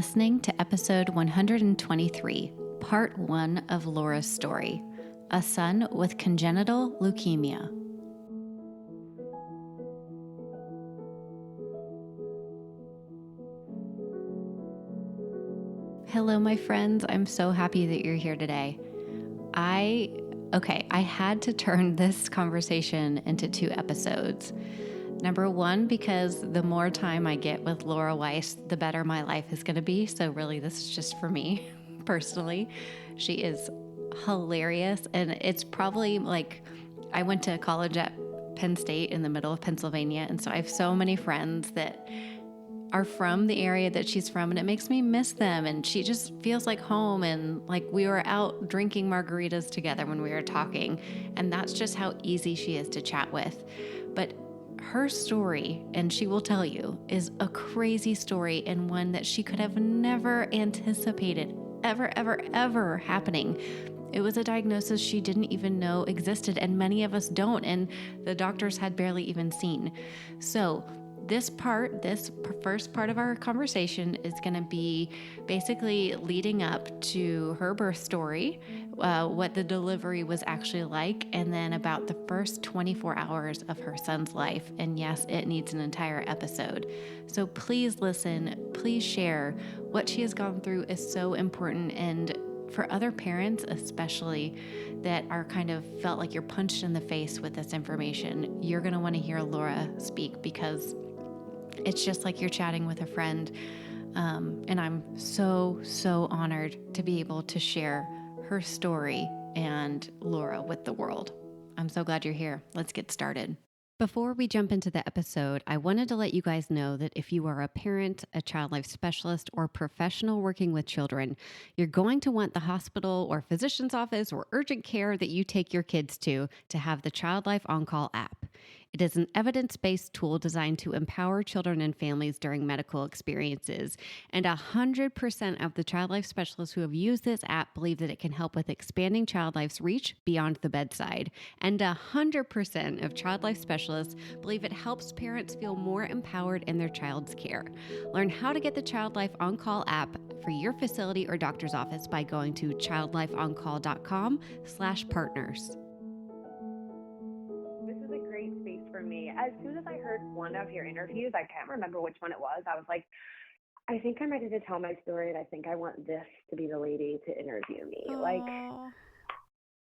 listening to episode 123, part 1 of Laura's story, a son with congenital leukemia. Hello, my friends. I'm so happy that you're here today. I had to turn this conversation into 2 episodes. Number 1, because the more time I get with Laura Weiss, the better my life is going to be. So really, this is just for me personally. She is hilarious. And it's probably like I went to college at Penn State in the middle of Pennsylvania. And so I have so many friends that are from the area that she's from, and it makes me miss them. And she just feels like home, and like we were out drinking margaritas together when we were talking. And that's just how easy she is to chat with. But her story, and she will tell you, is a crazy story, and one that she could have never anticipated ever happening. It was a diagnosis she didn't even know existed, and many of us don't, and the doctors had barely even seen. So this first part of our conversation is going to be basically leading up to her birth story, what the delivery was actually like, and then about the first 24 hours of her son's life. And yes, it needs an entire episode. So please listen, please share. What she has gone through is so important, and for other parents especially that are kind of felt like you're punched in the face with this information, you're going to want to hear Laura speak, because it's just like you're chatting with a friend. And I'm so honored to be able to share her story and Laura with the world. I'm so glad you're here. Let's get started. Before we jump into the episode, I wanted to let you guys know that if you are a parent, a child life specialist, or professional working with children, you're going to want the hospital or physician's office or urgent care that you take your kids to have the Child Life On-Call app. It is an evidence-based tool designed to empower children and families during medical experiences. And 100% of the child life specialists who have used this app believe that it can help with expanding child life's reach beyond the bedside. And 100% of child life specialists believe it helps parents feel more empowered in their child's care. Learn how to get the Child Life On-Call app for your facility or doctor's office by going to childlifeoncall.com/partners. For me, as soon as I heard one of your interviews, I can't remember which one it was, I was like, I think I'm ready to tell my story, and I think I want this to be the lady to interview me. Aww. Like,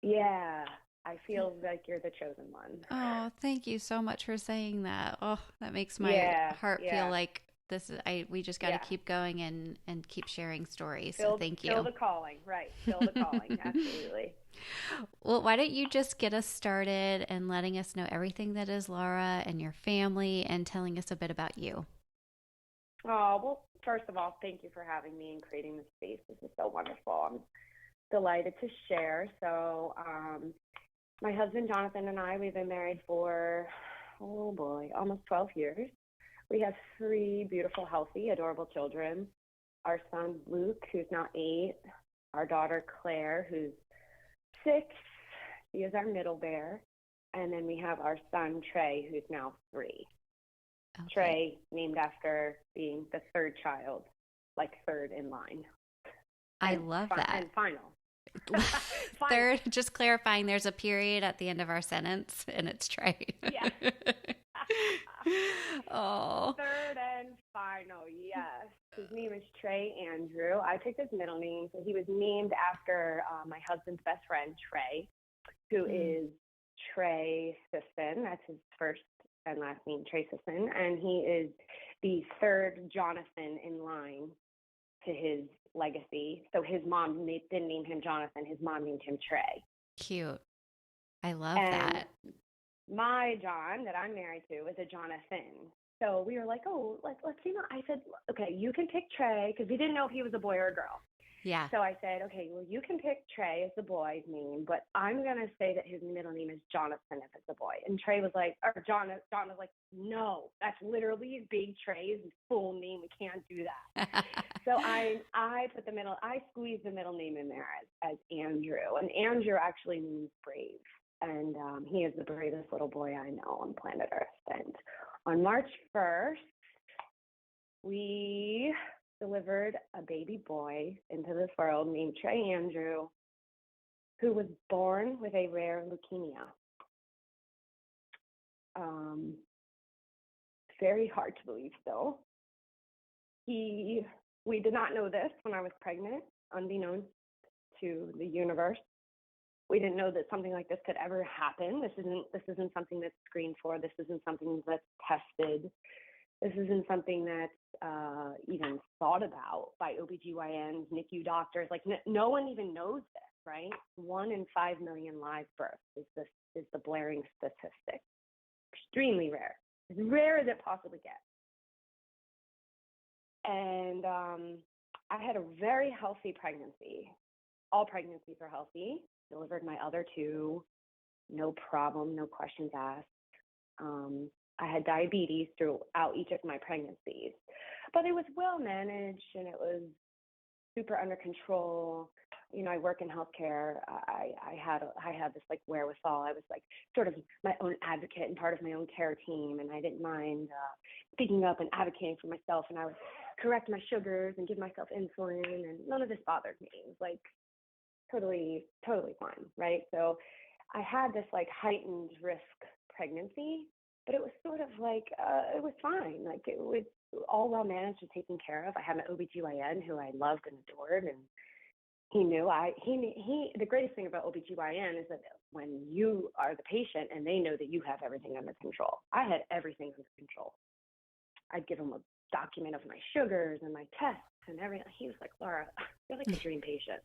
yeah, I feel like you're the chosen one. Oh, thank you so much for saying that. Oh, that makes my heart feel like this is, we just got to keep going and keep sharing stories. So thank you. Feel the calling, right? Feel the calling, absolutely. Well, why don't you just get us started and letting us know everything that is Laura and your family, and telling us a bit about you. Oh, well, first of all, thank you for having me and creating this space. This is so wonderful. I'm delighted to share. So, my husband, Jonathan, and I, we've been married for, almost 12 years. We have 3 beautiful, healthy, adorable children. Our son, Luke, who's now 8. Our daughter, Claire, who's 6. She is our middle bear. And then we have our son, Trey, who's now 3. Okay. Trey, named after being the 3rd child, like 3rd in line. I love that. And final. Third, just clarifying, there's a period at the end of our sentence, and it's Trey. Yes. Oh. 3rd and final, yes. His name is Trey Andrew. I picked his middle name, so he was named after my husband's best friend, Trey, who is Trey Sisson. That's his first and last name, Trey Sisson. And he is the 3rd Jonathan in line to his legacy. So his mom didn't name him Jonathan. His mom named him Trey. Cute. I love that. My John that I'm married to is a Jonathan. So we were like, let's see. I said, okay, you can pick Trey, because we didn't know if he was a boy or a girl. Yeah. So I said, okay, well, you can pick Trey as the boy's name, but I'm going to say that his middle name is Jonathan if it's a boy. And Trey was like, or John was like, no, that's literally Big Trey's full name. We can't do that. So I squeezed the middle name in there as Andrew. And Andrew actually means brave. And he is the bravest little boy I know on planet Earth. And on March 1st, we delivered a baby boy into this world named Trey Andrew, who was born with a rare leukemia. Very hard to believe still. We did not know this when I was pregnant, unbeknownst to the universe. We didn't know that something like this could ever happen. This isn't something that's screened for. This isn't something that's tested. This isn't something that's even thought about by OBGYNs, NICU doctors. Like no one even knows this, right? 1 in 5 million live births is the blaring statistic. Extremely rare. As rare as it possibly gets. And I had a very healthy pregnancy. All pregnancies are healthy. Delivered my other 2, no problem, no questions asked. I had diabetes throughout each of my pregnancies, but it was well managed and it was super under control. You know, I work in healthcare. I had this like wherewithal. I was like sort of my own advocate and part of my own care team, and I didn't mind speaking up and advocating for myself. And I would correct my sugars and give myself insulin, and none of this bothered me. It was like totally fine, right? So I had this like heightened risk pregnancy, but it was sort of like it was fine. Like it was all well managed and taken care of. I had my OBGYN who I loved and adored, and he knew the greatest thing about OBGYN is that when you are the patient and they know that you have everything under control. I had everything under control. I'd give him a document of my sugars and my tests and everything. He was like, Laura, you're like a dream patient.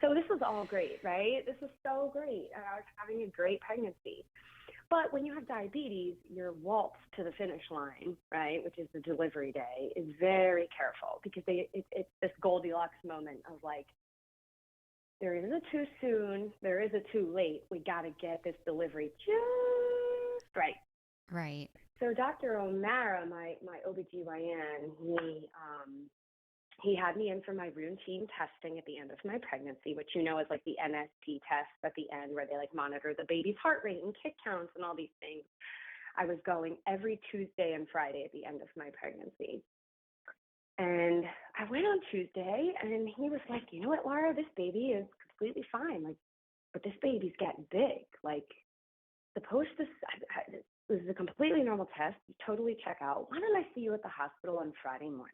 So this was all great, right? This was so great. And I was having a great pregnancy. But when you have diabetes, your waltz to the finish line, right, which is the delivery day, is very careful because it's this Goldilocks moment of like, there is a too soon, there is a too late. We got to get this delivery just right. Right. So Dr. O'Mara, my OBGYN, he had me in for my routine testing at the end of my pregnancy, which you know is like the NSP test at the end where they like monitor the baby's heart rate and kick counts and all these things. I was going every Tuesday and Friday at the end of my pregnancy. And I went on Tuesday and he was like, you know what, Laura, this baby is completely fine. Like, but this baby's getting big. Like, supposed to, this is a completely normal test. You totally check out. Why don't I see you at the hospital on Friday morning?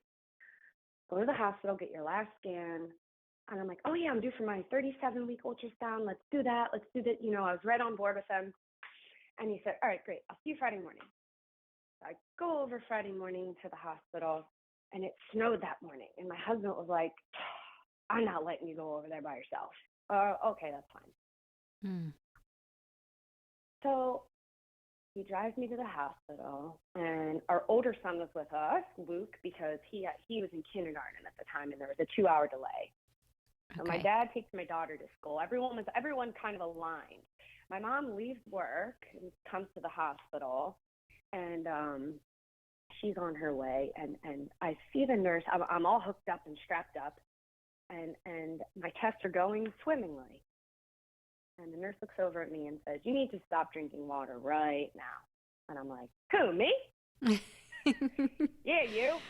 Go to the hospital, get your last scan. And I'm like, oh yeah, I'm due for my 37-week ultrasound. Let's do that. Let's do that. You know, I was right on board with him. And he said, all right, great. I'll see you Friday morning. So I go over Friday morning to the hospital. And it snowed that morning. And my husband was like, I'm not letting you go over there by yourself. Okay, that's fine. So he drives me to the hospital. And our older son was with us, Luke, because he was in kindergarten at the time, and there was a 2-hour delay. So my dad takes my daughter to school. Everyone kind of aligned. My mom leaves work and comes to the hospital, and she's on her way, and I see the nurse. I'm all hooked up and strapped up, and my tests are going swimmingly. And the nurse looks over at me and says, you need to stop drinking water right now. And I'm like, who, me? Yeah, you.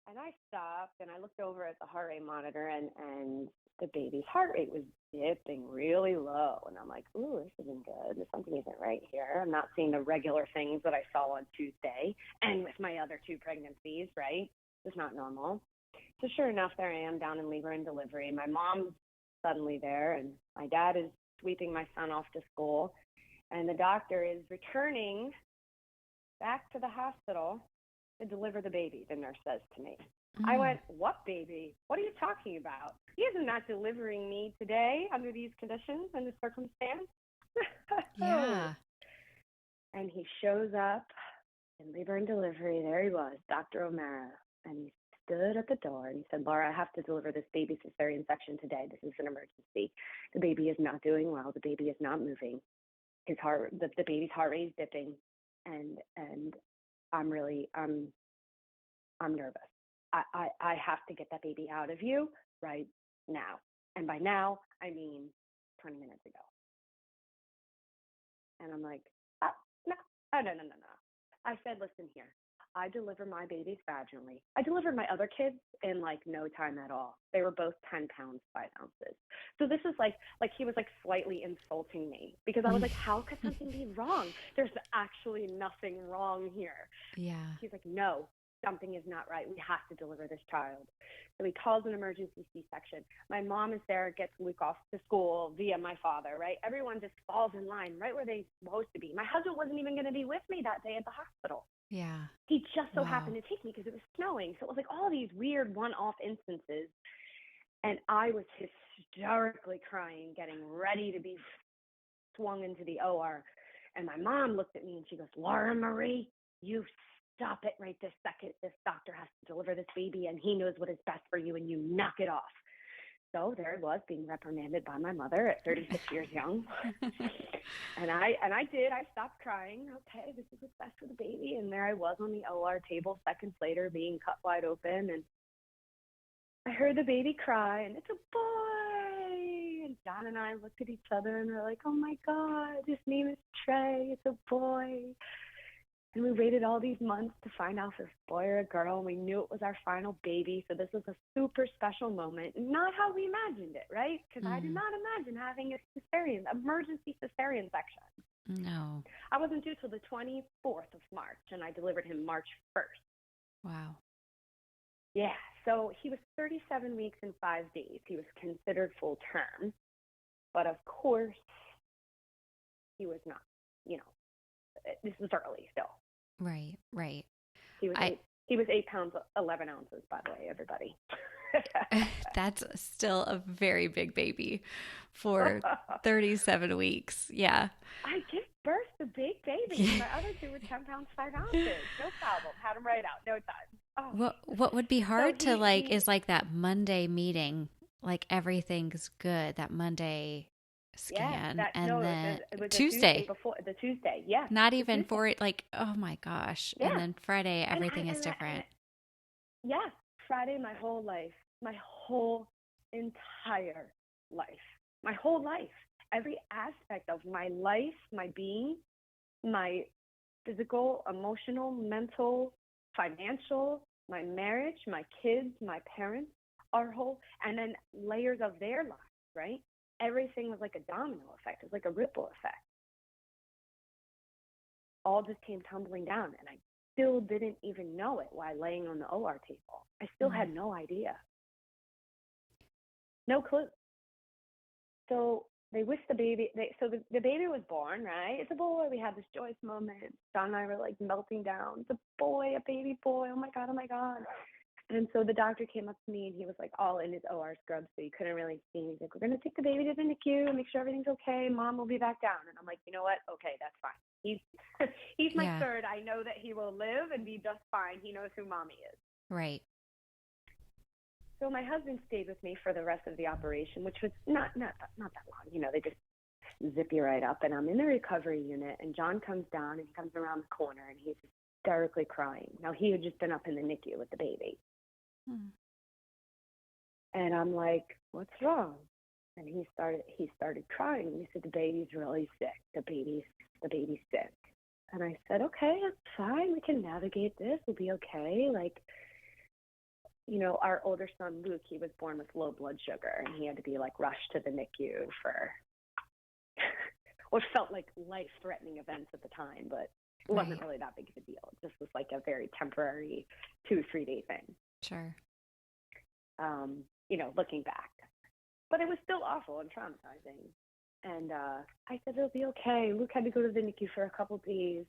And I stopped, and I looked over at the heart rate monitor, and the baby's heart rate was dipping really low. And I'm like, ooh, this isn't good. Something isn't right here. I'm not seeing the regular things that I saw on Tuesday and with my other 2 pregnancies, right? It's not normal. So sure enough, there I am down in labor and delivery. My mom's suddenly there, and my dad is sweeping my son off to school. And the doctor is returning back to the hospital to deliver the baby, the nurse says to me. I went, what baby? What are you talking about? He is not delivering me today under these conditions and this circumstance. Yeah. And he shows up in labor and delivery. There he was, Dr. O'Mara. And he stood at the door and he said, Laura, I have to deliver this baby cesarean section today. This is an emergency. The baby is not doing well. The baby is not moving. The baby's heart rate is dipping. And I'm nervous. I have to get that baby out of you right now. And by now, I mean 20 minutes ago. And I'm like, no. I said, listen here. I deliver my babies vaginally. I delivered my other kids in like no time at all. They were both 10 pounds, 5 ounces. So this is like he was like slightly insulting me because I was like, how could something be wrong? There's actually nothing wrong here. Yeah. He's like, no, something is not right. We have to deliver this child. So he calls an emergency C-section. My mom is there, gets Luke off to school via my father, right? Everyone just falls in line right where they're supposed to be. My husband wasn't even going to be with me that day at the hospital. Yeah. He just so happened to take me because it was snowing. So it was like all these weird one-off instances. And I was hysterically crying, getting ready to be swung into the OR. And my mom looked at me and she goes, Laura Marie, you stop it right this second. This doctor has to deliver this baby and he knows what is best for you and you knock it off. So there I was being reprimanded by my mother at 36 years young. And I did. I stopped crying. Okay, this is what's best for the baby. And there I was on the OR table seconds later being cut wide open. And I heard the baby cry and it's a boy. And John and I looked at each other and we're like, oh my God, his name is Trey. It's a boy. And we waited all these months to find out if it was a boy or a girl, and we knew it was our final baby. So this was a super special moment, not how we imagined it, right? Because I did not imagine having a emergency cesarean section. No. I wasn't due till the 24th of March, and I delivered him March 1st. Wow. Yeah, so he was 37 weeks and 5 days. He was considered full term, but of course, he was not, this was early still. Right. He was 8 pounds, 11 ounces, by the way, everybody. That's still a very big baby for 37 weeks. Yeah. I give birth to big babies. My other two were 10 pounds, 5 ounces. No problem. Had them right out. No time. Oh. What would be hard is like that Monday meeting, like everything's good, that Monday scan, then it was Tuesday before the Tuesday, yeah. Not even for it, like, oh my gosh. Yeah. And then Friday, everything is different. Yeah. Friday, my whole entire life, every aspect of my life, my being, my physical, emotional, mental, financial, my marriage, my kids, my parents, our whole, and then layers of their lives, right? Everything was like a domino effect. It was like a ripple effect. All just came tumbling down, and I still didn't even know it while laying on the OR table. I still had no idea. No clue. So they whisked the baby. The baby was born, right? It's a boy. We had this joyous moment. John and I were like melting down. It's a boy, a baby boy. Oh my God, oh my God. And so the doctor came up to me and he was like all in his OR scrubs, so you couldn't really see me. He's like, we're going to take the baby to the NICU and make sure everything's okay. Mom will be back down. And I'm like, you know what? Okay, that's fine. He's my third. I know that he will live and be just fine. He knows who mommy is. Right. So my husband stayed with me for the rest of the operation, which was not that long. They just zip you right up. And I'm in the recovery unit, and John comes down and he comes around the corner and he's hysterically crying. Now, he had just been up in the NICU with the baby. And I'm like, what's wrong? And he started crying. He said, the baby's really sick. The baby's sick. And I said, okay, that's fine. We can navigate this. We'll be okay. Like, our older son, Luke, he was born with low blood sugar, and he had to be like rushed to the NICU for what felt like life-threatening events at the time, but it wasn't really that big of a deal. It just was like a very temporary 2-3 day thing. Sure. Looking back. But it was still awful and traumatizing. And I said, it'll be okay. Luke had to go to the NICU for a couple days.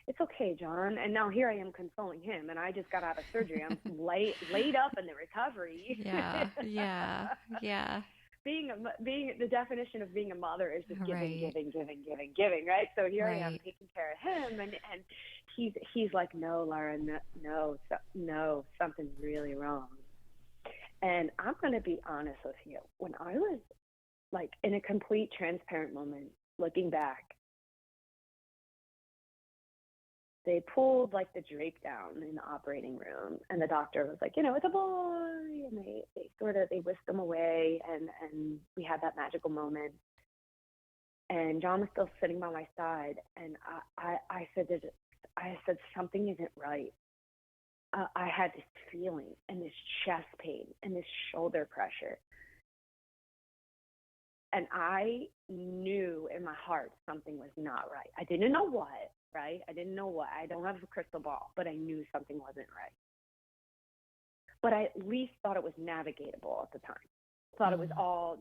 It's okay, John. And now here I am consoling him, and I just got out of surgery. I'm laid up in the recovery. Yeah. Being the definition of being a mother is just giving, right? So here I am taking care of him, and he's like, no, Laura, no, something's really wrong. And I'm going to be honest with you. When I was like in a complete transparent moment, looking back, they pulled like the drape down in the operating room, and the doctor was like, it's a boy, and they whisked him away, and we had that magical moment. And John was still sitting by my side, and I said something isn't right. I had this feeling and this chest pain and this shoulder pressure. And I knew in my heart something was not right. I didn't know what, right? I didn't know what. I don't have a crystal ball, but I knew something wasn't right. But I at least thought it was navigatable at the time. Thought it was all,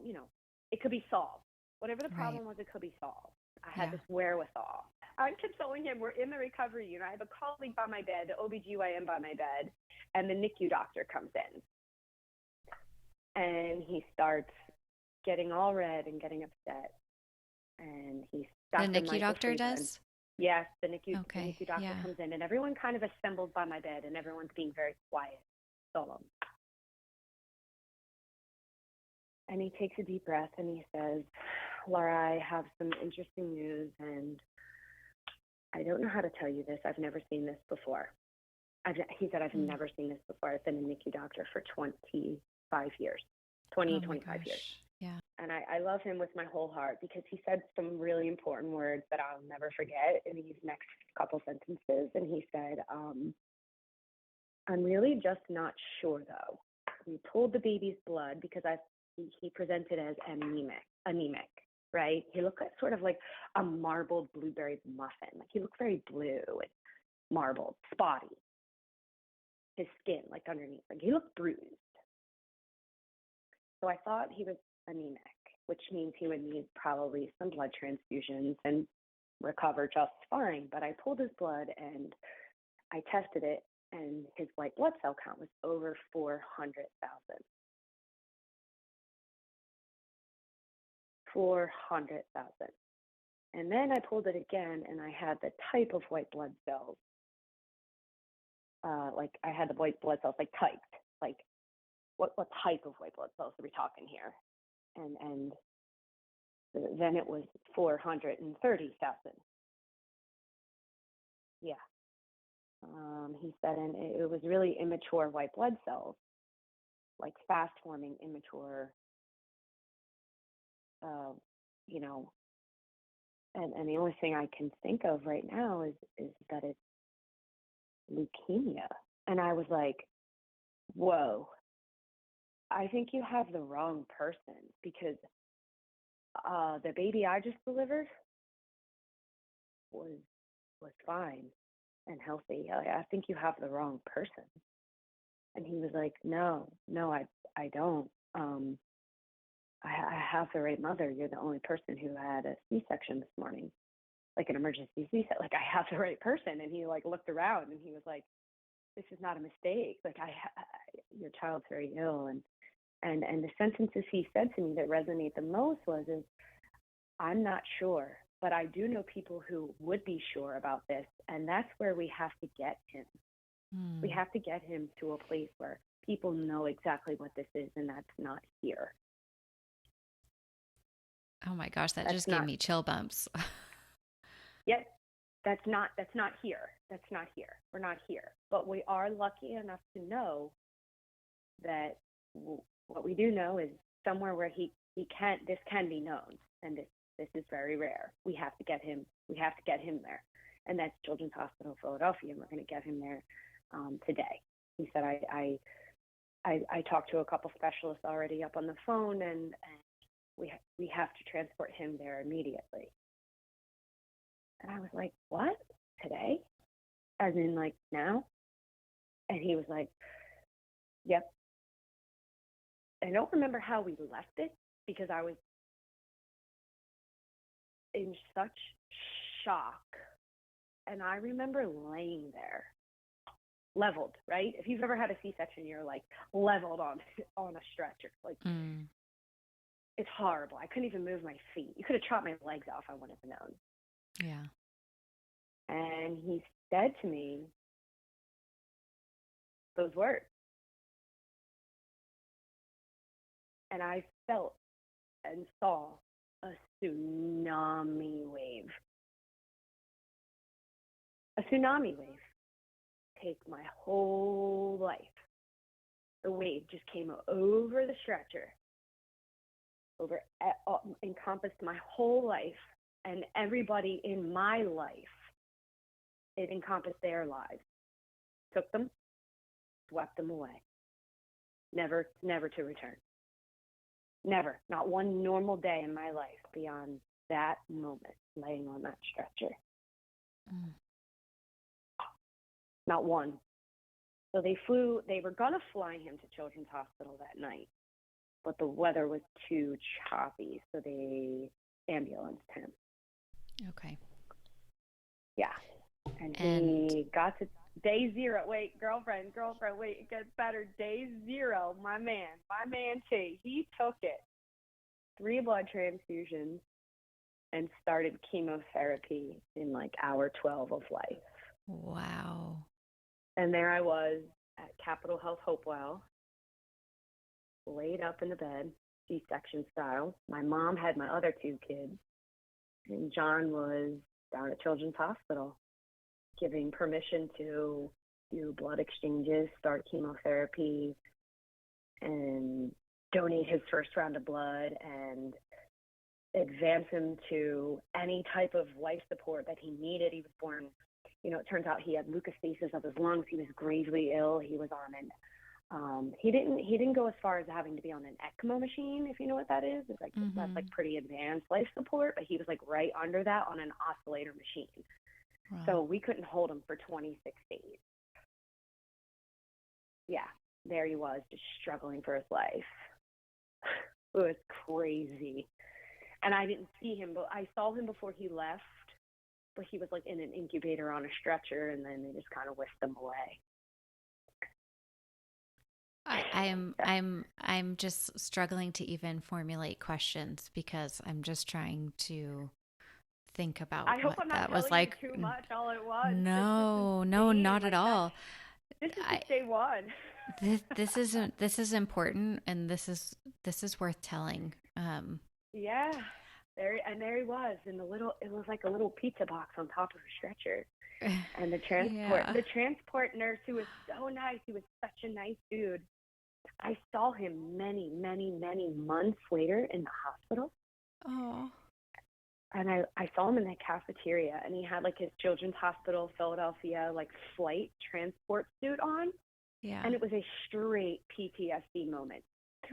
it could be solved. Whatever the problem was, it could be solved. I had this wherewithal. I'm consoling him. We're in the recovery unit. I have a colleague by my bed, the OBGYN by my bed, and the NICU doctor comes in. And he starts getting all red and getting upset. And he's the NICU doctor does? Yes, the NICU doctor comes in, and everyone kind of assembles by my bed, and everyone's being very quiet, solemn. And he takes a deep breath, and he says, Laura, I have some interesting news, and I don't know how to tell you this. I've never seen this before. He said, I've never seen this before. I've been a NICU doctor for 25 years, 25 years. Yeah. And I love him with my whole heart because he said some really important words that I'll never forget in these next couple sentences. And he said, I'm really just not sure, though. We pulled the baby's blood because he presented as anemic, right? He looked sort of like a marbled blueberry muffin. Like he looked very blue and marbled, spotty. His skin, like underneath, like he looked bruised. So I thought he was anemic, which means he would need probably some blood transfusions and recover just fine. But I pulled his blood and I tested it, and his white blood cell count was over 400,000. 400,000. And then I pulled it again, and I had the type of white blood cells. Like I had the white blood cells like typed, like what type of white blood cells are we talking here? And then it was 430,000. Yeah. He said, and it was really immature white blood cells, like fast forming immature, and the only thing I can think of right now is that it's leukemia. And I was like, whoa, I think you have the wrong person because the baby I just delivered was fine and healthy. I think you have the wrong person. And he was like, no, I don't. I have the right mother. You're the only person who had a C-section this morning, like an emergency C-section. Like I have the right person. And he like looked around and he was like, this is not a mistake. Like your child's very ill. And the sentences he said to me that resonate the most was, I'm not sure, but I do know people who would be sure about this. And that's where we have to get him. We have to get him to a place where people know exactly what this is, and that's not here. Oh my gosh, that just gave me chill bumps. Yep, that's not here. That's not here. We're not here. But we are lucky enough to know that what we do know is somewhere where this can be known, and this is very rare. We have to get him there. And that's Children's Hospital Philadelphia, and we're going to get him there today. He said, I talked to a couple specialists already up on the phone, and we have to transport him there immediately. And I was like, what? Today? As in like now? And he was like, yep. I don't remember how we left it because I was in such shock. And I remember laying there, leveled, right? If you've ever had a C-section, you're like leveled on a stretcher. Like it's horrible. I couldn't even move my feet. You could have chopped my legs off. I wouldn't have known. Yeah. And he said to me those words. And I felt and saw a tsunami wave. A tsunami wave take my whole life. The wave just came over the stretcher, encompassed my whole life and everybody in my life. It encompassed their lives. Took them, swept them away, never to return. Never, not one normal day in my life beyond that moment, laying on that stretcher. Not one. So they were going to fly him to Children's Hospital that night, but the weather was too choppy, so they ambulanced him. Okay. Yeah. And he got to day 0. Wait, girlfriend, wait, it gets better. Day 0, my man T, he took it. 3 blood transfusions and started chemotherapy in like hour 12 of life. Wow. And there I was at Capitol Health Hopewell, laid up in the bed, C-section style. My mom had my other 2 kids, and John was down at Children's Hospital, giving permission to do blood exchanges, start chemotherapy, and donate his first round of blood, and advance him to any type of life support that he needed. He was born, it turns out he had leukostasis of his lungs. He was gravely ill. He was on he didn't go as far as having to be on an ECMO machine, if you know what that is. It's like, that's like pretty advanced life support, but he was like right under that on an oscillator machine. Wow. So we couldn't hold him for 26 days. Yeah, there he was, just struggling for his life. It was crazy. And I didn't see him, but I saw him before he left, but he was like in an incubator on a stretcher, and then they just kind of whisked him away. I'm just struggling to even formulate questions because I'm just trying to think about I hope what I'm not that was telling like. you too much all at once. No, not at all. This is just day 1. This is important, and this is worth telling. Yeah. There he was in it was like a little pizza box on top of a stretcher. And the transport nurse, who was so nice, he was such a nice dude. I saw him many, many, many months later in the hospital. Oh. And I saw him in the cafeteria, and he had like his Children's Hospital Philadelphia like flight transport suit on. Yeah. And it was a straight PTSD moment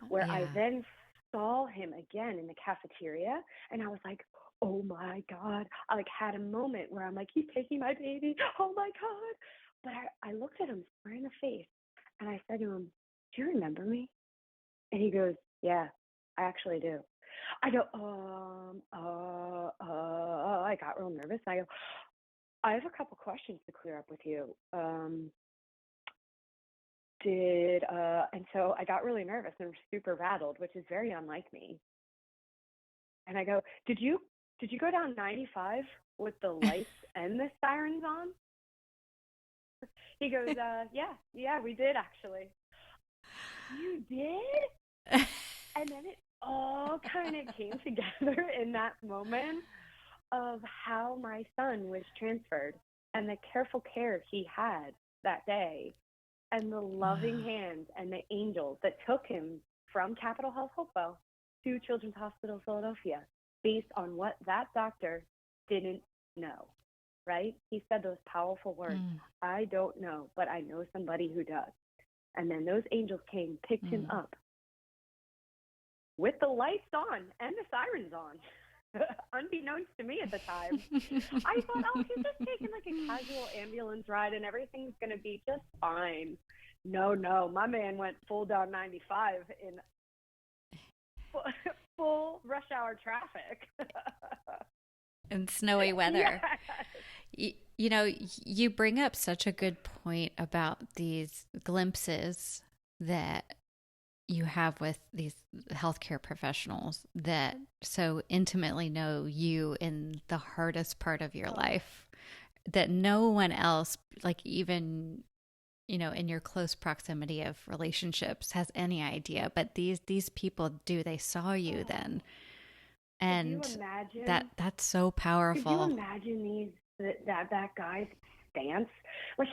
where I then saw him again in the cafeteria, and I was like, oh my God. I like had a moment where I'm like, he's taking my baby. Oh my God. But I looked at him square in the face, and I said to him, do you remember me? And he goes, yeah, I actually do. I go, I got real nervous. I go, I have a couple questions to clear up with you. And so I got really nervous and super rattled, which is very unlike me. And I go, did you go down 95 with the lights and the sirens on? He goes, yeah, we did actually. You did? And then it all kind of came together in that moment of how my son was transferred and the careful care he had that day and the loving hands and the angels that took him from Capitol Health Hopewell to Children's Hospital Philadelphia based on what that doctor didn't know, right? He said those powerful words, I don't know, but I know somebody who does. And then those angels came, picked him up with the lights on and the sirens on, unbeknownst to me at the time. I thought, he's just taking like a casual ambulance ride and everything's going to be just fine. No, my man went full down 95 in full rush hour traffic. And snowy weather. Yes. You bring up such a good point about these glimpses that you have with these healthcare professionals that so intimately know you in the hardest part of your life that no one else, like even, in your close proximity of relationships has any idea, but these people do. They saw you then. And could you imagine, that's so powerful. Could you imagine that guy's stance? Like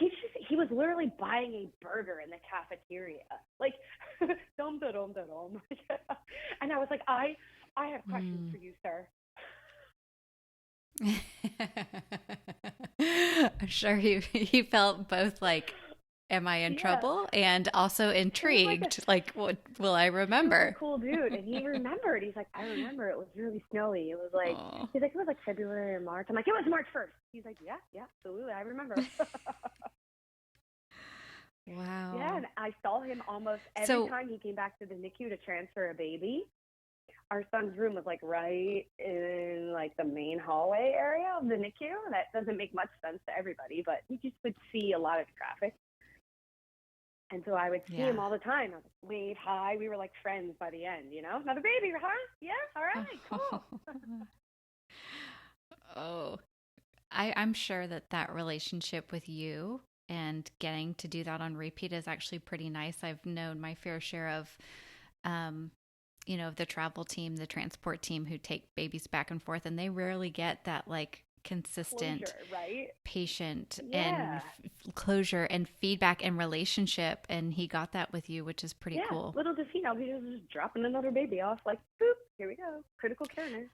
he was literally buying a burger in the cafeteria. Like dum da dum da dum. And I was like, I have questions for you, sir. I'm sure he felt both like am I in Yeah. trouble? And also It was like a intrigued, like, what will I super remember? cool dude, and he remembered. He's like, I remember it was really snowy. It was like, Oh, he's like, it was like February or March. I'm like, it was March 1st. He's like, yeah, yeah, absolutely, I remember. Yeah, wow. and I saw him almost every So, time he came back to the NICU to transfer a baby. Our son's room was like right in like the main hallway area of the NICU. That doesn't make much sense to everybody, but you just would see a lot of traffic. And so I would see yeah. him all the time. I would wave hi. We were like friends by the end, you know? Another baby, huh? Yeah, all right, cool. Oh, I'm sure that that relationship with you and getting to do that on repeat is actually pretty nice. I've known my fair share of, um, the travel team, the transport team who take babies back and forth, and they rarely get that like consistent Closure, right? patient and Yeah. closure and feedback and relationship. And he got that with you, which is pretty Yeah. cool. Little does he know, he was just dropping another baby off, like, boop, here we go. Critical care nurse.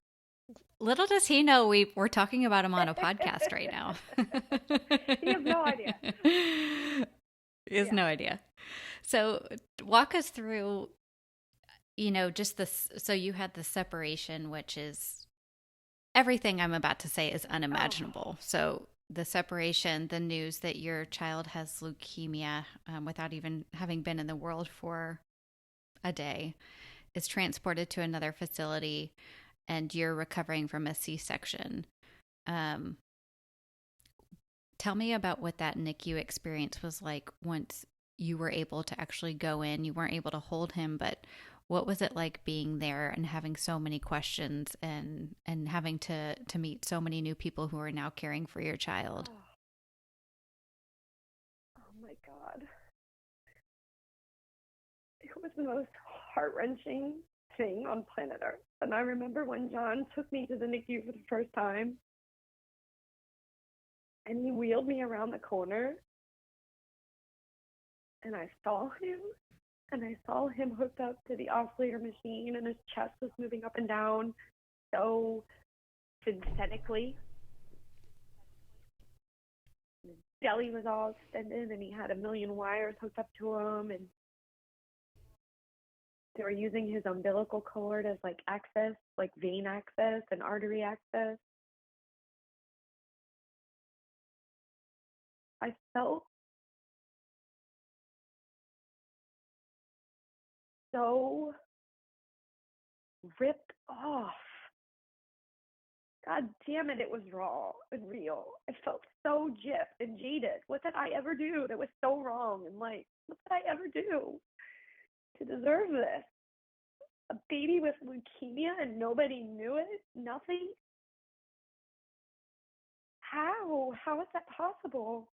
Little does he know we're talking about him on a podcast right now. He has no idea. He has Yeah. no idea. So walk us through, just this. So you had the separation, which is everything I'm about to say is Oh, unimaginable. So the separation, the news that your child has leukemia without even having been in the world for a day is transported to another facility and you're recovering from a C-section. Um, Tell me about what that NICU experience was like once you were able to actually go in. You weren't able to hold him, but what was it like being there and having so many questions and having to meet so many new people who are now caring for your child? oh, oh my God. It was the most heart-wrenching thing on planet Earth. And I remember when John took me to the NICU for the first time and he wheeled me around the corner and I saw him and I saw him hooked up to the oscillator machine and his chest was moving up and down so synthetically. His belly was all extended and he had a million wires hooked up to him and they were using his umbilical cord as like access, like vein access and artery access. I felt so ripped off. God damn it, it was raw and real. I felt so gypped and jaded. What did I ever do that was so wrong in life? What did I ever do to deserve this? A baby with leukemia and nobody knew it? Nothing? How? How is that possible?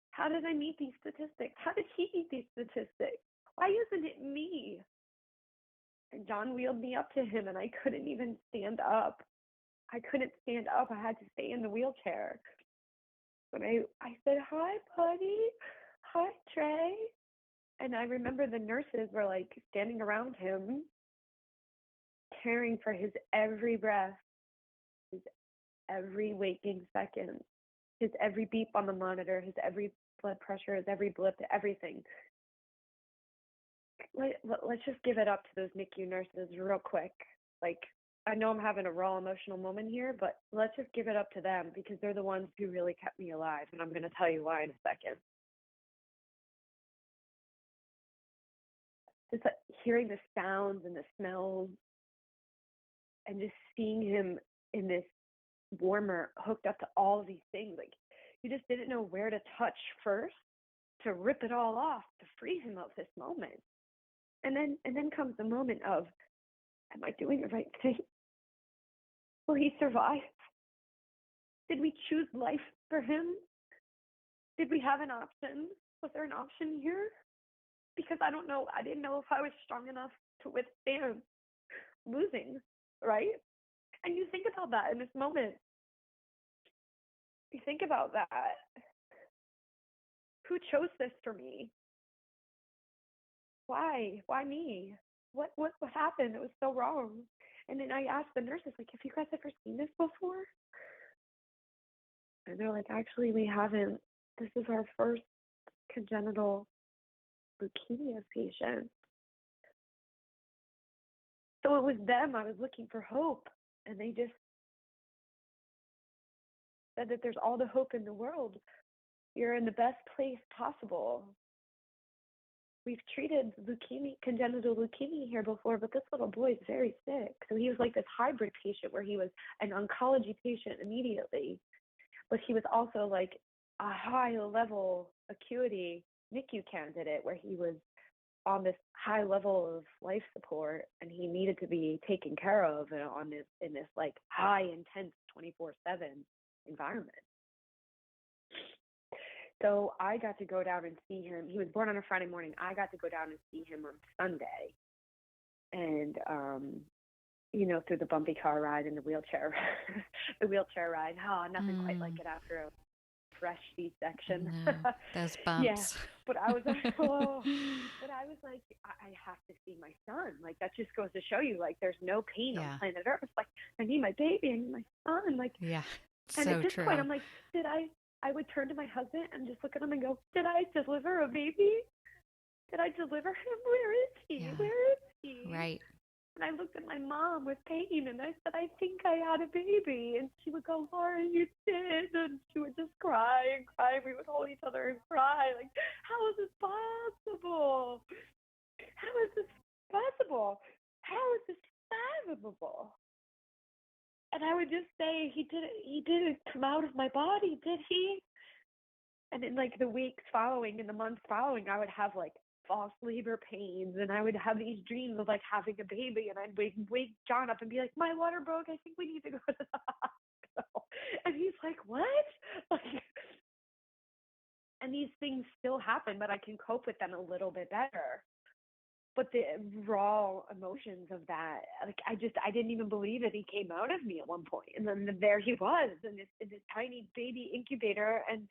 How did I meet these statistics? How did he meet these statistics? Why isn't it me? And John wheeled me up to him and I couldn't even stand up. I couldn't stand up. I had to stay in the wheelchair. When I said, hi, buddy. Hi, Trey. And I remember the nurses were like standing around him, caring for his every breath, his every waking second, his every beep on the monitor, his every blood pressure, his every blip, everything. Let's just give it up to those NICU nurses real quick. Like, I know I'm having a raw emotional moment here, but let's just give it up to them because they're the ones who really kept me alive. And I'm going to tell you why in a second. Just hearing the sounds and the smells and just seeing him in this warmer hooked up to all of these things. Like, you just didn't know where to touch first to rip it all off, to free him of this moment. And then comes the moment of, am I doing the right thing? Will he survive? Did we choose life for him? Did we have an option? Was there an option here? Because I don't know. I didn't know if I was strong enough to withstand losing, right? And you think about that in this moment. You think about that. Who chose this for me? Why? Why me? What happened? It was so wrong. And then I asked the nurses, like, have you guys ever seen this before? And they're like, actually, we haven't. This is our first congenital leukemia patients. So it was them. I was looking for hope, and they just said that there's all the hope in the world. You're in the best place possible. We've treated leukemia, congenital leukemia here before, but this little boy is very sick. So he was like this hybrid patient where he was an oncology patient immediately, but he was also like a high level acuity NICU candidate where he was on this high level of life support, and he needed to be taken care of in this like high intense 24/7 environment. So I got to go down and see him. He was born on a Friday morning. I got to go down and see him on Sunday, and through the bumpy car ride and the wheelchair ride. Oh, nothing quite like it after a fresh C-section. No, those bumps. Yeah, but I was like, I have to see my son. Like, that just goes to show you, like, there's no pain on planet Earth. Like, I need my baby, I need my son. Like, yeah, and so at this true. point, I'm like, I would turn to my husband and just look at him and go, did I deliver a baby? Did I deliver him? Where is he? Yeah. Where is he? Right. And I looked at my mom with pain, and I said, I think I had a baby. And she would go, Laura, you did. And she would just cry and cry. We would hold each other and cry. Like, how is this possible? How is this possible? How is this fathomable? And I would just say, he didn't come out of my body, did he? And in like the weeks following, in the months following, I would have like false labor pains, and I would have these dreams of like having a baby, and I'd wake John up and be like, my water broke, I think we need to go to the hospital. And he's like, what? Like, and these things still happen, but I can cope with them a little bit better. But the raw emotions of that, like, I didn't even believe it. He came out of me at one point, and then there he was in this tiny baby incubator, and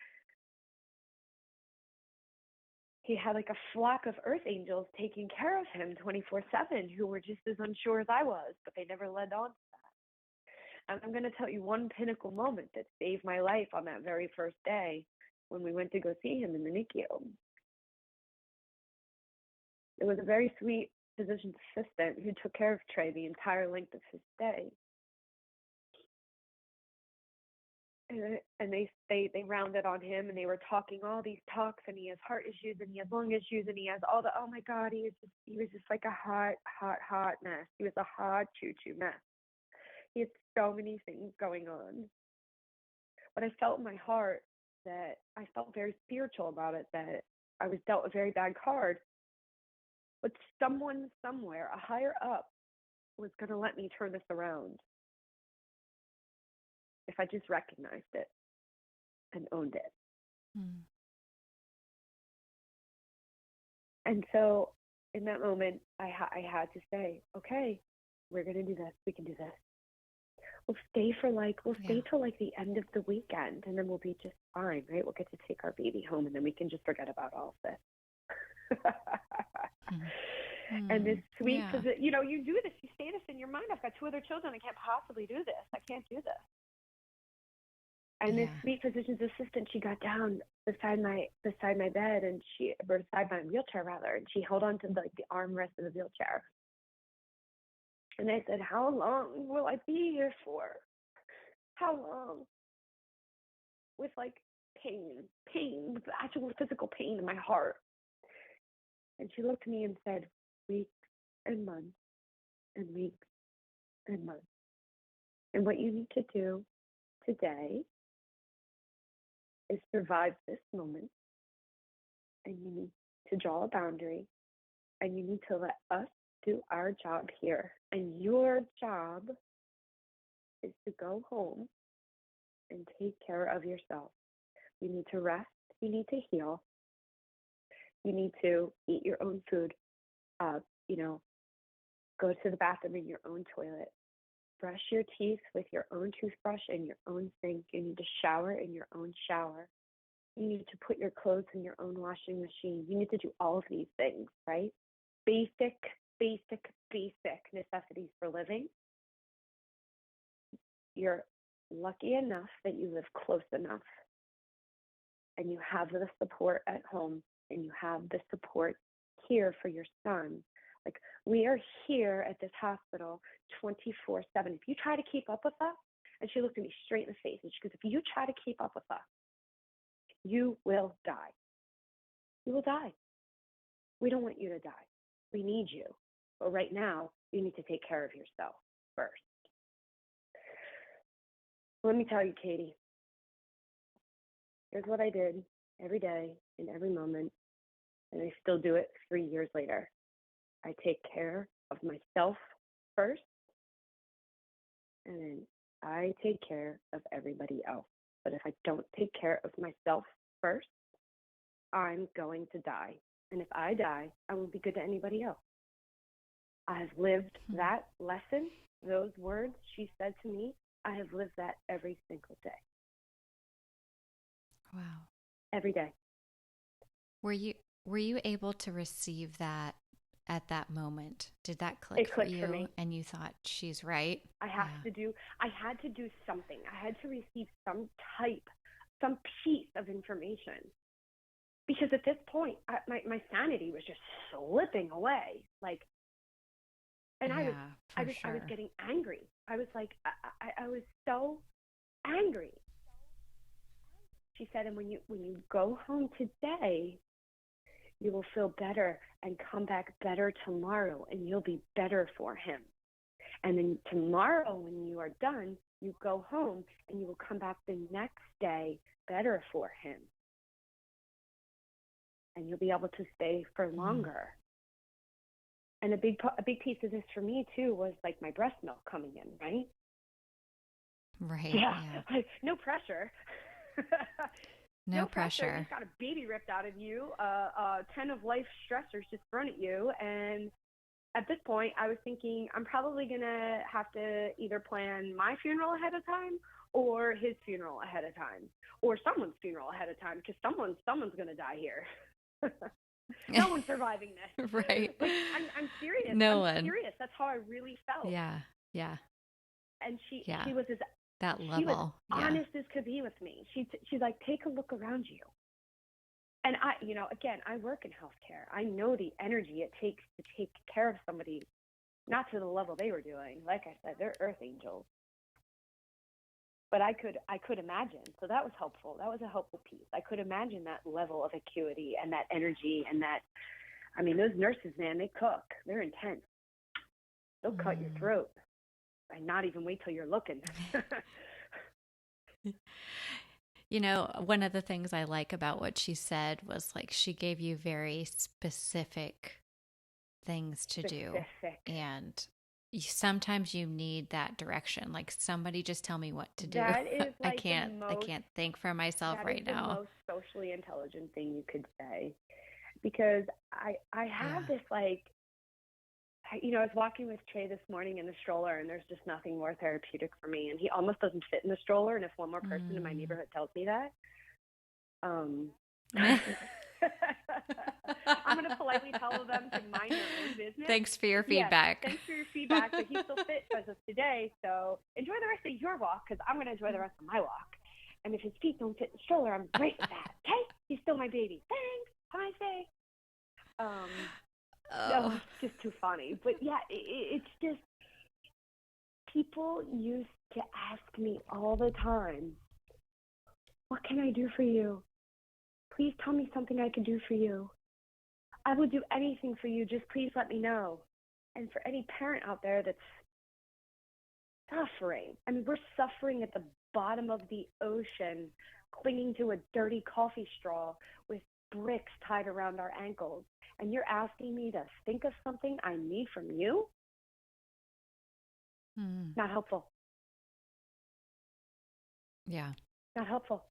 he had like a flock of earth angels taking care of him 24/7 who were just as unsure as I was, but they never led on to that. And I'm going to tell you one pinnacle moment that saved my life on that very first day when we went to go see him in the NICU. It was a very sweet physician's assistant who took care of Trey the entire length of his stay. And they rounded on him, and they were talking all these talks, and he has heart issues, and he has lung issues, and he has all the, oh my God, he was just like a hot mess. He was a hot choo-choo mess. He had so many things going on. But I felt in my heart that I felt very spiritual about it, that I was dealt a very bad card. But someone somewhere, a higher up, was going to let me turn this around if I just recognized it and owned it. And so in that moment, I had to say, okay, we're going to do this. We can do this. We'll stay till like the end of the weekend, and then we'll be just fine, right? We'll get to take our baby home, and then we can just forget about all of this. And this sweet, you do this, you say this in your mind, I've got 2 other children, I can't possibly do this. I can't do this. And this sweet physician's assistant, she got down beside my bed, and beside my wheelchair rather, and she held on to the armrest of the wheelchair. And I said, how long will I be here for? How long? With like pain, with actual physical pain in my heart. And she looked at me and said, weeks and months and weeks and months. And what you need to do today is survive this moment, and you need to draw a boundary, and you need to let us do our job here. And your job is to go home and take care of yourself. You need to rest. You need to heal. You need to eat your own food. Go to the bathroom in your own toilet. Brush your teeth with your own toothbrush and your own sink. You need to shower in your own shower. You need to put your clothes in your own washing machine. You need to do all of these things, right? Basic necessities for living. You're lucky enough that you live close enough, and you have the support at home, and you have the support here for your son. Like, we are here at this hospital 24/7. If you try to keep up with us, and she looked at me straight in the face, and she goes, if you try to keep up with us, you will die. You will die. We don't want you to die. We need you. But right now, you need to take care of yourself first. Let me tell you, Katie, here's what I did every day in every moment, and I still do it 3 years later. I take care of myself first, and then I take care of everybody else. But if I don't take care of myself first, I'm going to die. And if I die, I won't be good to anybody else. I have lived that lesson, those words she said to me, I have lived that every single day. Wow. Every day. Were you able to receive that at that moment? Did that click It clicked for me. And you thought, she's right? I had to do something. I had to receive some piece of information. Because at this point, my sanity was just slipping away. Like, and I was getting angry. I was like, I was so angry. She said, and when you go home today, you will feel better and come back better tomorrow, and you'll be better for him. And then tomorrow, when you are done, you go home and you will come back the next day better for him. And you'll be able to stay for longer. And a big piece of this for me too was like my breast milk coming in, right? Right. Yeah. Like, no pressure. No pressure. You just got a baby ripped out of you, 10 of life stressors just thrown at you. And at this point, I was thinking I'm probably going to have to either plan my funeral ahead of time or his funeral ahead of time or someone's funeral ahead of time, because someone's going to die here. No one's surviving this. Right. But I'm serious. I'm serious. That's how I really felt. Yeah. And she was as that level. She was honest as could be with me. She's like, take a look around you. And again, I work in healthcare. I know the energy it takes to take care of somebody, not to the level they were doing. Like I said, they're earth angels. But I could imagine. So that was helpful. That was a helpful piece. I could imagine that level of acuity and that energy and that, I mean, those nurses, man, they cook. They're intense. They'll cut your throat and not even wait till you're looking. One of the things I like about what she said was like she gave you very specific things to do. And sometimes you need that direction. Like, somebody just tell me what to do. That is like I can't think for myself right now. That is the most socially intelligent thing you could say. Because I have this like, I was walking with Trey this morning in the stroller, and there's just nothing more therapeutic for me. And he almost doesn't fit in the stroller. And if one more person in my neighborhood tells me that, I'm going to politely tell them to mind their own business. Thanks for your feedback. Yes, thanks for your feedback. But he still fits as of today. So enjoy the rest of your walk, because I'm going to enjoy the rest of my walk. And if his feet don't fit in the stroller, I'm great with that. Okay? He's still my baby. Thanks. Have a nice day. No, it's just too funny. But yeah, it's just, people used to ask me all the time, what can I do for you? Please tell me something I can do for you. I will do anything for you. Just please let me know. And for any parent out there that's suffering, I mean, we're suffering at the bottom of the ocean, clinging to a dirty coffee straw with bricks tied around our ankles. And you're asking me to think of something I need from you? Not helpful. Yeah. Not helpful.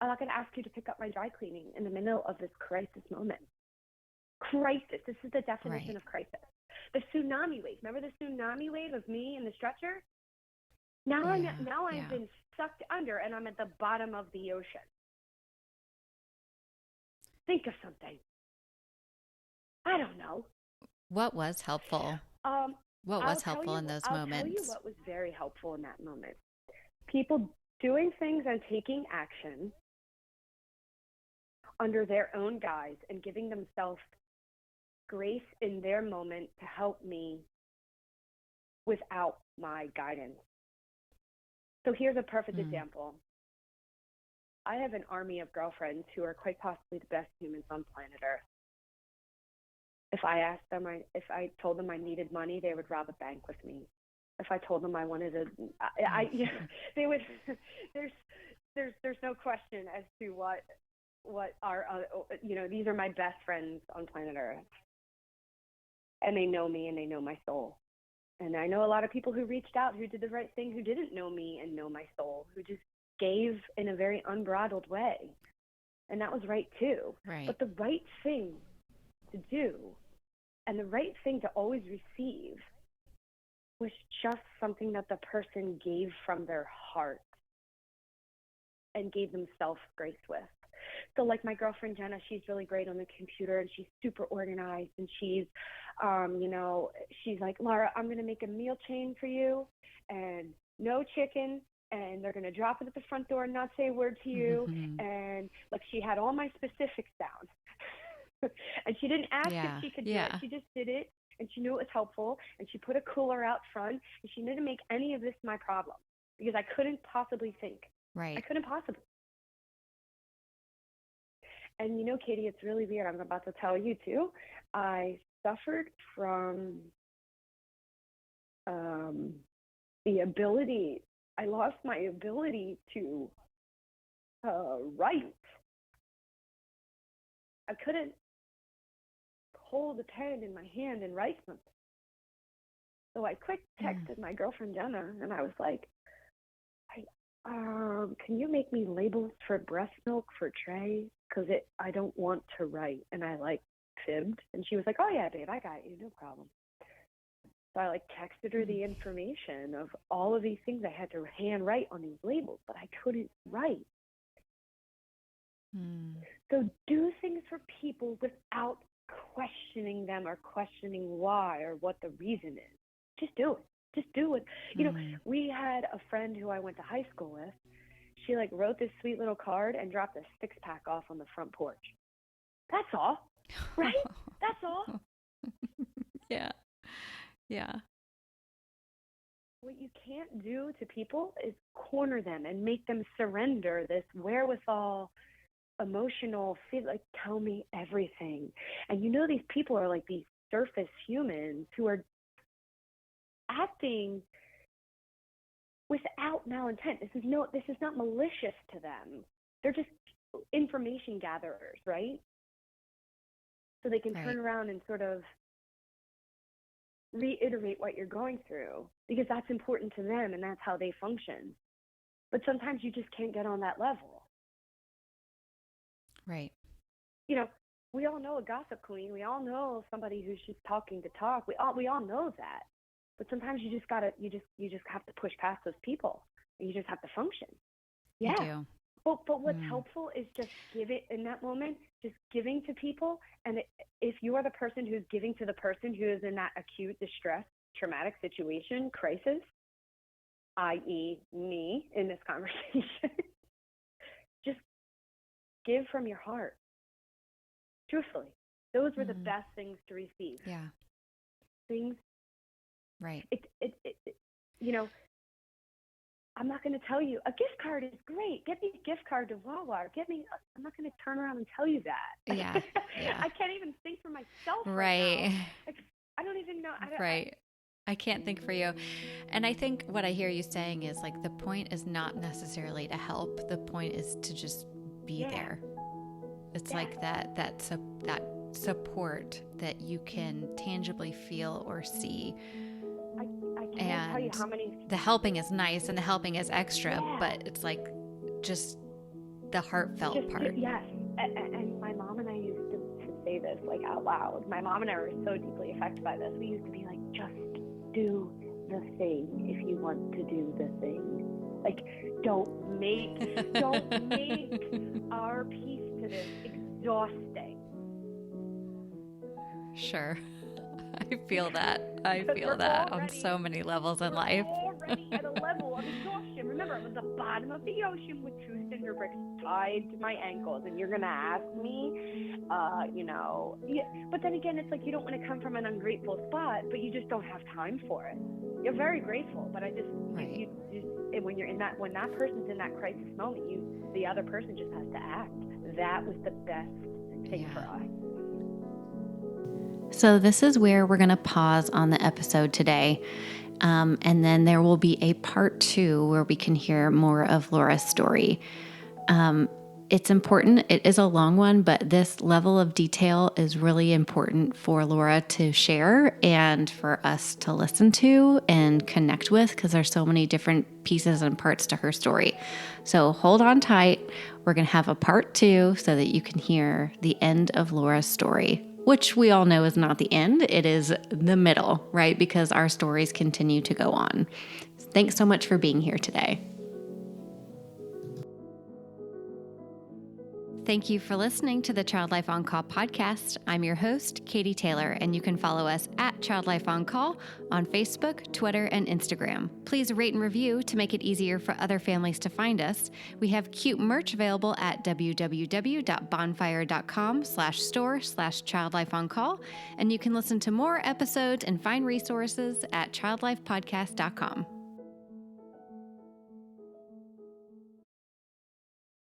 I'm not going to ask you to pick up my dry cleaning in the middle of this crisis moment. Crisis. This is the definition of crisis. The tsunami wave. Remember the tsunami wave of me in the stretcher? Now I've been sucked under, and I'm at the bottom of the ocean. Think of something. I don't know. What was helpful? What was helpful in those moments? I'll tell you what was very helpful in that moment. People doing things and taking action under their own guise and giving themselves grace in their moment to help me without my guidance. So here's a perfect example. I have an army of girlfriends who are quite possibly the best humans on planet Earth. If I asked them, if I told them I needed money, they would rob a bank with me. If I told them I wanted they would. There's no question as to what are these are my best friends on planet Earth, and they know me and they know my soul. And I know a lot of people who reached out, who did the right thing, who didn't know me and know my soul, who just gave in a very unbridled way, and that was right too. Right. But the right thing to do and the right thing to always receive was just something that the person gave from their heart and gave themselves grace with. So like my girlfriend Jenna, she's really great on the computer and she's super organized, and she's she's like, Laura, I'm going to make a meal chain for you and no chicken, and they're going to drop it at the front door and not say a word to you. And like, she had all my specifics down. And she didn't ask if she could do it. She just did it, and she knew it was helpful, and she put a cooler out front, and she didn't make any of this my problem because I couldn't possibly think. Right. I couldn't possibly. And Katie, it's really weird. I'm about to tell you too. I suffered from I lost my ability to write. I couldn't hold a pen in my hand and write something. So I quick texted my girlfriend Jenna, and I was like, can you make me labels for breast milk for Trey? Because I don't want to write. And I fibbed, and she was like, oh yeah, babe, I got you, no problem. So I texted her the information of all of these things I had to hand write on these labels, but I couldn't write. So do things for people without questioning them or questioning why or what the reason is. Just do it. Just do it. We had a friend who I went to high school with. She wrote this sweet little card and dropped a 6-pack off on the front porch. That's all, right? That's all. Yeah. Yeah. What you can't do to people is corner them and make them surrender this wherewithal, emotional, tell me everything. And these people are these surface humans who are acting without malintent. This is not malicious to them. They're just information gatherers, right? So they can turn around and sort of reiterate what you're going through because that's important to them and that's how they function. But sometimes you just can't get on that level. Right. We all know a gossip queen. We all know somebody who's just talking to talk. We all know that. But sometimes you just have to push past those people, and you just have to function. Yeah. You do. But what's helpful is just give it in that moment, just giving to people. And if you are the person who's giving to the person who is in that acute distress, traumatic situation, crisis, i.e. me in this conversation, just give from your heart. Truthfully, those were the best things to receive. Yeah. Things. Right. I'm not going to tell you a gift card is great. Get me a gift card to Wawa. I'm not going to turn around and tell you that. Yeah. I can't even think for myself. Right. I don't even know. I can't think for you. And I think what I hear you saying is the point is not necessarily to help. The point is to just be there. It's that support that you can tangibly feel or see. I can't tell you how many. The helping is nice and the helping is extra, but it's just the heartfelt part. Yes. And my mom and I used to say this out loud. My mom and I were so deeply affected by this. We used to be just do the thing if you want to do the thing. Don't make our piece to this exhausting. Sure. I feel that. I feel that on so many levels in life. Already at a level of exhaustion. Remember, the bottom of the ocean with 2 cinder bricks tied to my ankles, and you're going to ask me, but then again, it's like you don't want to come from an ungrateful spot, but you just don't have time for it. You're very grateful, but when you're in that, when that person's in that crisis moment, the other person just has to act. That was the best thing for us. So this is where we're going to pause on the episode today. And then there will be a part 2 where we can hear more of Laura's story. It's important. It is a long one, but this level of detail is really important for Laura to share and for us to listen to and connect with, because there's so many different pieces and parts to her story. So hold on tight. We're going to have a part 2 so that you can hear the end of Laura's story, which we all know is not the end. It is the middle, right? Because our stories continue to go on. Thanks so much for being here today. Thank you for listening to the Child Life On Call podcast. I'm your host, Katie Taylor, and you can follow us at Child Life On Call on Facebook, Twitter, and Instagram. Please rate and review to make it easier for other families to find us. We have cute merch available at www.bonfire.com/store/childlifeoncall, and you can listen to more episodes and find resources at childlifepodcast.com.